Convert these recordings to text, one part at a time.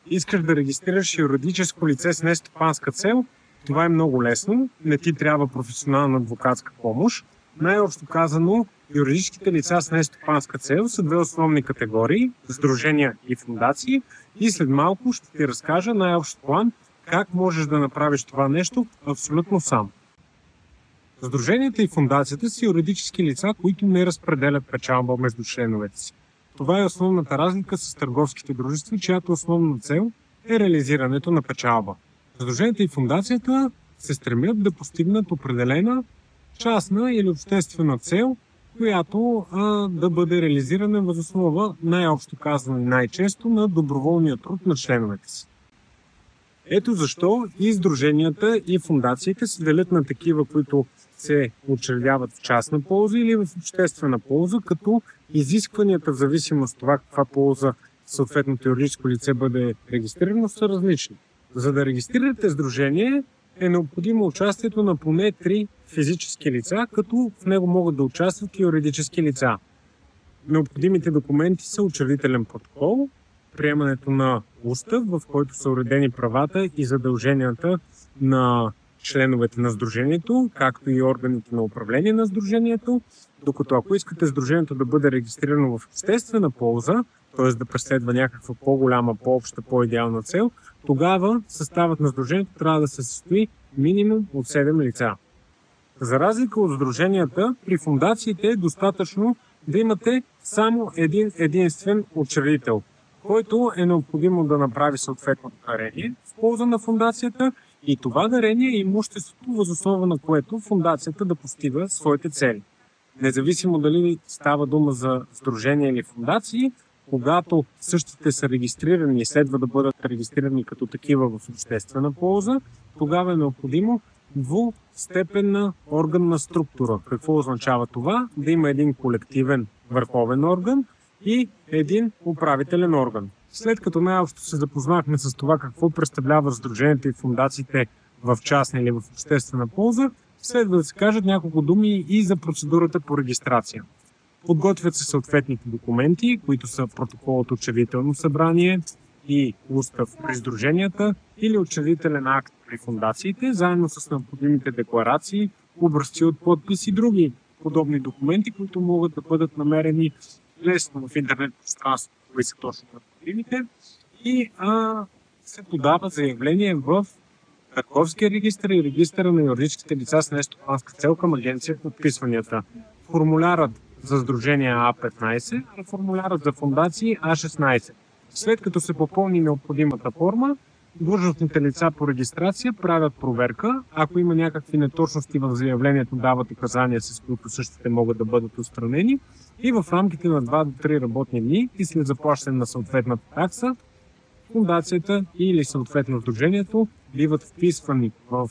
Искаш да регистрираш юридическо лице с нестопанска цел, това е много лесно, не ти трябва професионална адвокатска помощ. Най-общо казано, юридическите лица с нестопанска цел са две основни категории – сдружения и фондации, и след малко ще ти разкажа най-общ план как можеш да направиш това нещо абсолютно сам. Сдруженията и фондацията са юридически лица, които не разпределят печалба между членовете си. Това е основната разлика с търговските дружества, чиято основна цел е реализирането на печалба. Сдруженията и фондацията се стремят да постигнат определена частна или обществена цел, която да бъде реализирана въз основа, най-общо казано и най-често, на доброволния труд на членовете си. Ето защо и сдруженията и фондациите се делят на такива, които се учредяват в частна полза или в обществена полза, като изискванията в зависимост от това каква полза съответното юридическо лице бъде регистрирано са различни. За да регистрирате сдружение е необходимо участието на поне 3 физически лица, като в него могат да участват и юридически лица. Необходимите документи са учредителен протокол, приемането на устав, в който са уредени правата и задълженията на членовете на сдружението, както и органите на управление на сдружението, докато ако искате сдружението да бъде регистрирано в обществена полза, т.е. да преследва някаква по-голяма, по-обща, по-идеална цел, тогава съставът на сдружението трябва да се състои минимум от 7 лица. За разлика от сдруженията, при фондациите е достатъчно да имате само един единствен учредител, който е необходимо да направи съответното дарение в полза на фондацията и това дарение е имуществото, въз основа на което фондацията да постига своите цели. Независимо дали става дума за сдружения или фондации, когато същите са регистрирани и следва да бъдат регистрирани като такива в обществена полза, тогава е необходимо двустепенна органна структура. Какво означава това? Да има един колективен върховен орган и един управителен орган. След като най-общо се запознахме с това какво представлява сдруженията и фондациите в частна или в обществена полза, следва да се кажат няколко думи и за процедурата по регистрация. Подготвят се съответните документи, които са протокол от учредително събрание и устав при сдруженията или учредителен акт при фондациите, заедно с необходимите декларации, образци от подпис и други подобни документи, които могат да бъдат намерени лесно в интернет пространството, кои са точно необходимите, и се подава заявление в Търговския регистър и регистъра на юридическите лица с нестопанска цел към Агенция по вписванията. Формулярът за сдружение А15, а формулярът за фондации А16. След като се попълни необходимата форма, длъжностните лица по регистрация правят проверка. Ако има някакви неточности в заявлението, дават указания, с които същите могат да бъдат отстранени. И в рамките на 2 до 3 работни дни и след заплащане на съответната такса, фондацията или съответно сдружението биват вписвани в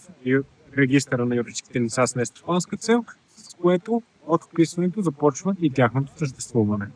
регистъра на юридическите лица с нестопанска цел, с което от вписването започва и тяхното съществуване.